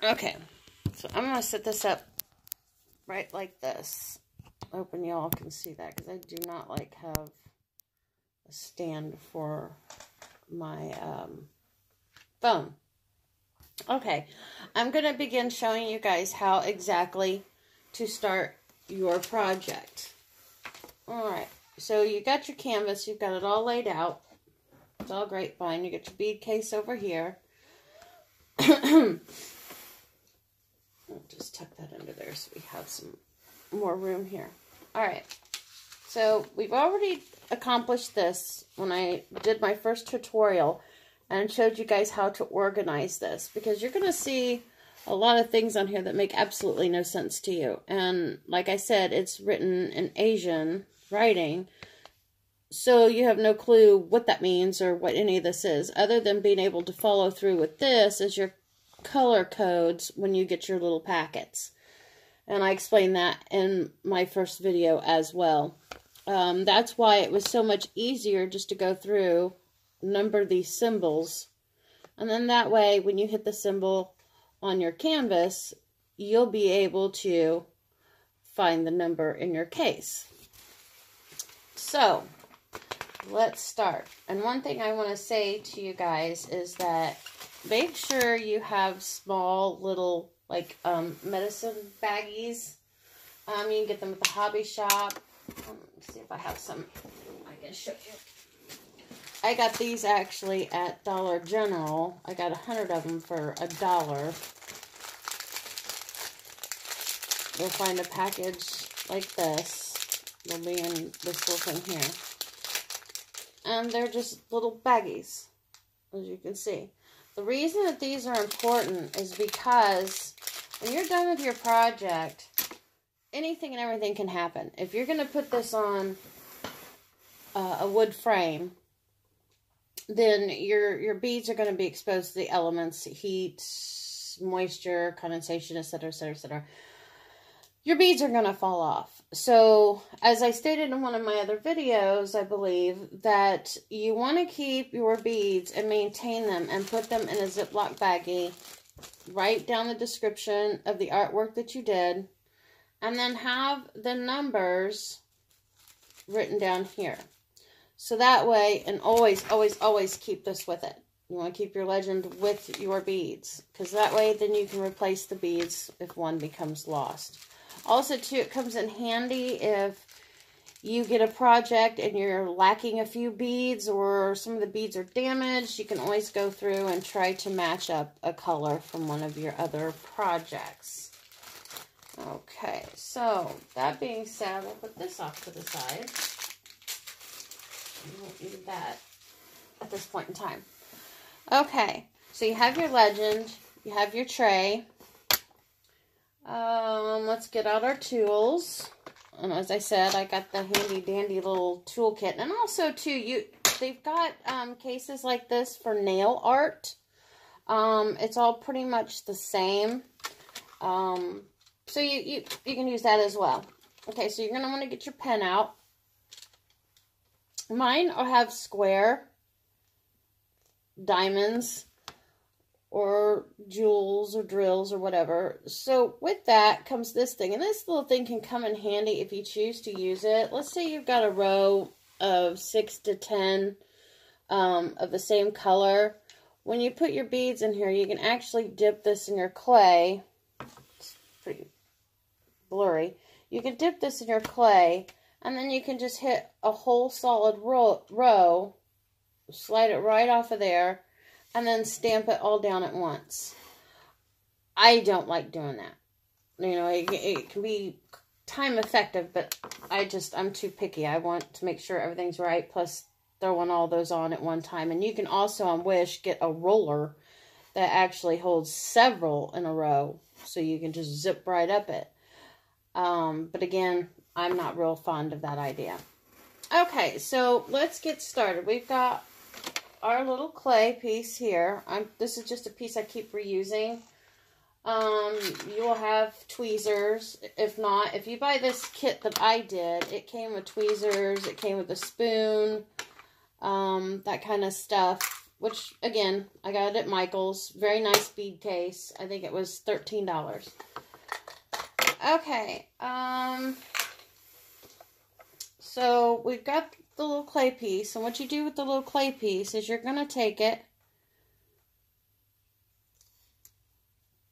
Okay, so I'm going to set this up right like this. Hoping y'all can see that, because I do not like have a stand for my phone. Okay, I'm going to begin showing you guys how exactly to start your project. Alright, so you got your canvas, you've got it all laid out. It's all great, fine. You got your bead case over here. I'll just tuck that under there so we have some more room here. Alright, so we've already accomplished this when I did my first tutorial and showed you guys how to organize this, because you're going to see a lot of things on here that make absolutely no sense to you. And like I said, it's written in Asian writing, so you have no clue what that means or what any of this is, other than being able to follow through with this as your color codes when you get your little packets. And I explained that in my first video as well. That's why it was so much easier just to go through, number these symbols, and then that way when you hit the symbol on your canvas, you'll be able to find the number in your case. So let's start. And one thing I want to say to you guys is that make sure you have small little like medicine baggies. You can get them at the hobby shop. Let's see if I have some I can show you. I got these actually at Dollar General. I got 100 of them for $1. You'll find a package like this. They'll be in this little thing here. And they're just little baggies, as you can see. The reason that these are important is because when you're done with your project, anything and everything can happen. If you're going to put this on a wood frame, then your beads are going to be exposed to the elements, heat, moisture, condensation, etc., etc., etc. Your beads are going to fall off. So, as I stated in one of my other videos, I believe, that you want to keep your beads and maintain them and put them in a Ziploc baggie. Write down the description of the artwork that you did, and then have the numbers written down here. So that way, and always, always, always keep this with it. You want to keep your legend with your beads, because that way then you can replace the beads if one becomes lost. Also, too, it comes in handy if you get a project and you're lacking a few beads or some of the beads are damaged. You can always go through and try to match up a color from one of your other projects. Okay, so that being said, we'll put this off to the side. We won't need that at this point in time. Okay, so you have your legend, you have your tray. Let's get out our tools. And as I said, I got the handy dandy little toolkit. And also too, they've got cases like this for nail art. It's all pretty much the same. So you can use that as well. Okay, so you're going to want to get your pen out. Mine have square diamonds or jewels or drills or whatever. So with that comes this thing. And this little thing can come in handy if you choose to use it. Let's say you've got a row of 6 to 10 of the same color. When you put your beads in here, you can actually dip this in your clay. It's pretty blurry. You can dip this in your clay, and then you can just hit a whole solid row, slide it right off of there, and then stamp it all down at once. I don't like doing that. You know, it can be time effective, but I'm too picky. I want to make sure everything's right, plus throwing all those on at one time. And you can also, on Wish, get a roller that actually holds several in a row, so you can just zip right up it. But again, I'm not real fond of that idea. Okay, so let's get started. We've got our little clay piece here. This is just a piece I keep reusing. You will have tweezers. If not, if you buy this kit that I did, it came with tweezers, it came with a spoon, that kind of stuff. which, again, I got it at Michael's. Very nice bead case. I think it was $13. Okay, so we've got the little clay piece, and what you do with the little clay piece is you're going to take it,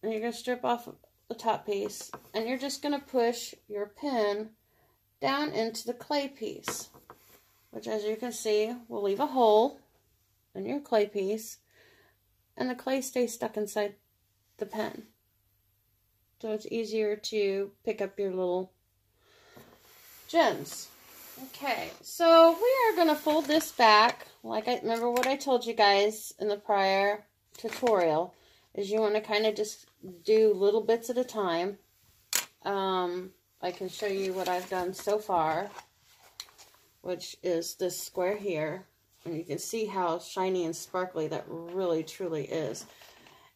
and you're going to strip off the top piece, and you're just going to push your pen down into the clay piece, which, as you can see, will leave a hole in your clay piece, and the clay stays stuck inside the pen. So it's easier to pick up your little gems. Okay, so we are going to fold this back. Like, I remember what I told you guys in the prior tutorial, is you want to kind of just do little bits at a time. I can show you what I've done so far, which is this square here. And you can see how shiny and sparkly that really, truly is.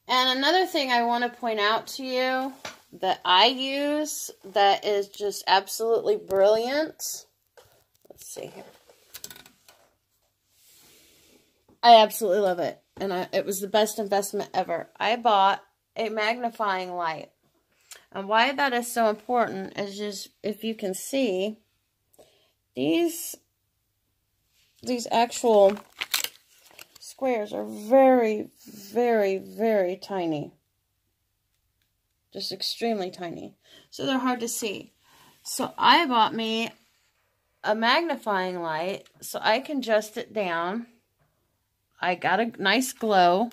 And another thing I want to point out to you that I use that is just absolutely brilliant. Let's see here. I absolutely love it. And it was the best investment ever. I bought a magnifying light. And why that is so important is just, if you can see, these actual squares are very, very, very tiny. Just extremely tiny. So they're hard to see. So I bought me a magnifying light so I can adjust it down. I got a nice glow.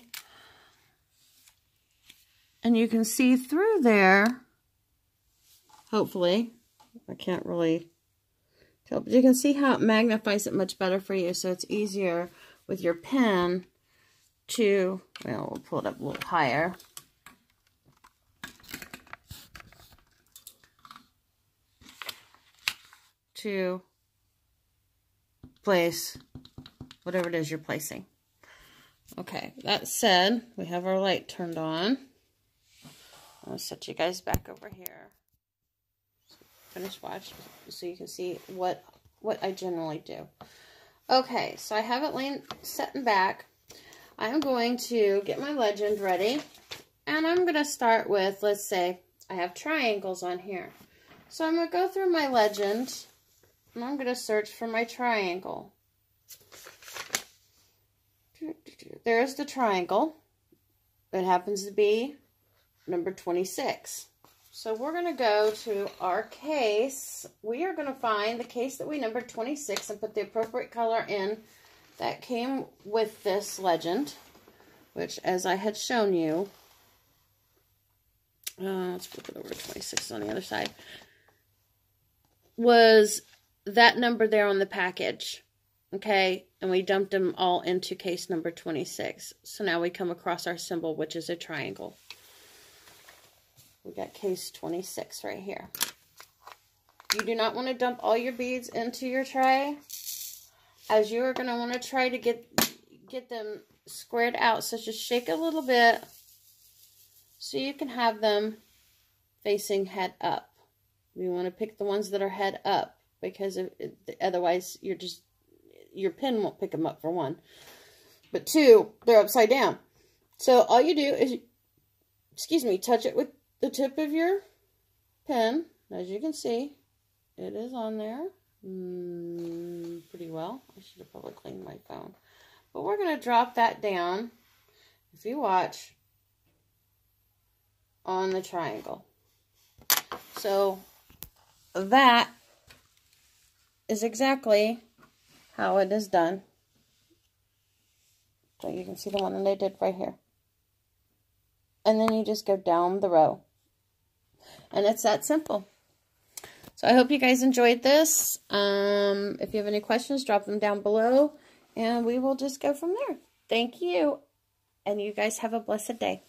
And you can see through there, hopefully. I can't really tell, but you can see how it magnifies it much better for you, so it's easier with your pen to, well, we'll pull it up a little higher. To place whatever it is you're placing. Okay, that said, we have our light turned on. I'll set you guys back over here. Finish watch so you can see what I generally do. Okay, so I have it setting back. I'm going to get my legend ready, and I'm going to start with, let's say, I have triangles on here. So I'm going to go through my legend, and I'm going to search for my triangle. There's the triangle. It happens to be number 26. So we're going to go to our case. We are going to find the case that we numbered 26 and put the appropriate color in that came with this legend, which, as I had shown you, let's flip it over to 26 on the other side, was that number there on the package. Okay, and we dumped them all into case number 26. So now we come across our symbol, which is a triangle. We got case 26 right here. You do not want to dump all your beads into your tray, as you are going to want to try to get them squared out. So just shake a little bit so you can have them facing head up. You want to pick the ones that are head up, because otherwise your pen won't pick them up, for one. But two, they're upside down. So all you do is, touch it with the tip of your pen. As you can see, it is on there pretty well. I should have probably cleaned my phone. But we're going to drop that down, if you watch, on the triangle. So that is exactly how it is done. So you can see the one that I did right here. And then you just go down the row. And it's that simple. So I hope you guys enjoyed this. If you have any questions, drop them down below. And we will just go from there. Thank you. And you guys have a blessed day.